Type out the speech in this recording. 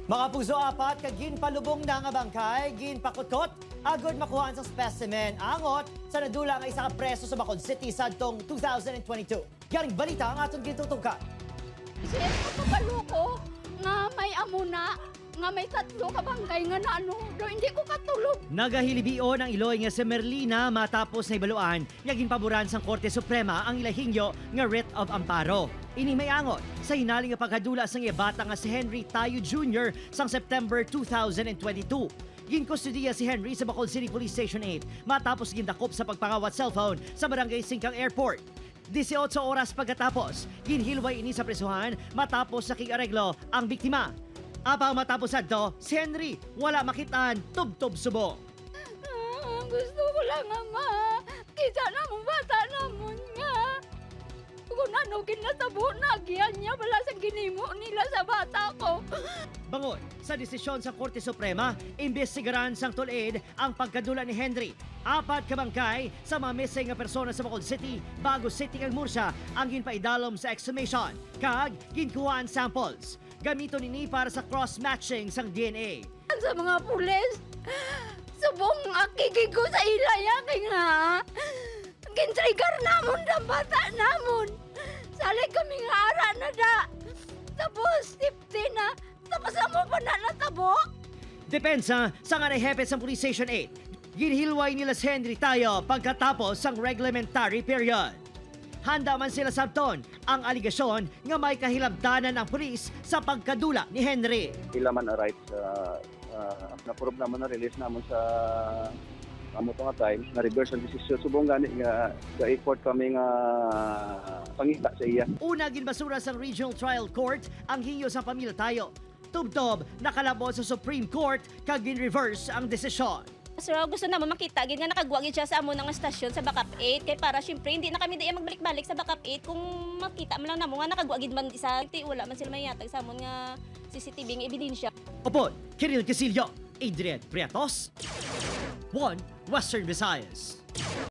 Mga puso apat, kagin palubong na nga bangkay, gin pakutot, agod makuhaan sa specimen. Angot, sa nadula nga isa ka preso sa Bacolod City sa tong 2022. Galing balita ang atong gitutukan. Siya kapalo ko nga may amuna, nga may tatlo ka bangkay nga na ano, do hindi ko katulog. Nagahilibion ang Iloy nga si Merlina matapos na ibaluan, naging paboran sang Korte Suprema ang ilahingyo nga writ of amparo. Ini may angot sa hinaling nga pagkadula sang ibata nga si Henry Tayo Jr. sang September 2022. Ginkustudiya si Henry sa Bacolod City Police Station 8 matapos gindakop sa pagpangawat cellphone sa Barangay Singkang Airport. 18 oras pagkatapos, ginhilway ini sa presuhan matapos sa king-areglo ang biktima. Apaw matapos adto, si Henry wala makitaan, tubtob subo. Gusto ko lang ama, kita na mong bata namon nga. Kung ano kinatabo na, giyan niya wala sa ginimo nila sa bata ko. Bangod sa desisyon sa Korte Suprema, imbestigaran sang tulid ang pagkadula ni Henry. Apat ka bangkay sa mga missing nga persona sa Bacolod City, Bago City kag Murcia ang ginpaidalom sa exhumation kag ginkuhaan samples. Gamito nini para sa cross-matching sang DNA. Sa mga pulis, subong akigig ko sa ilaya kay nga. Gintrigger namon ang bata namon. Sali kami nga ara na da. Tapos, tipti na. Tapos mo pa na natabo. Depensa sa nga nahepet sa Police Station 8. Ginhilway nila si Henry Tayo pagkatapos sang reglementary period. Handa man sila sabton ang aligasyon nga may kahilabtanan ang pulis sa pagkadula ni Henry. Sila man arrive sa na-prove naman na release naman sa amo nga time na reverse ang desisyon subong gani nga ga-effort kami nga pangita sa iya. Una ginbasura sa Regional Trial Court ang hinyo sa pamilya Tayo. Tubtob nakalabo sa Supreme Court kag gin-reverse ang desisyon. So gusto naman makita gid nga nakagwagid siya sa amo nga stasyon sa Backup 8 kay para syempre hindi na kami diya magbalik-balik sa Backup 8 kung makita man lang namo nga nakagwagid man isa wala man sila mayatag sa amon nga CCTV nga ebidensya. Opo, Kiril Casillo, Adrian Priatos, 1 Western Visayas.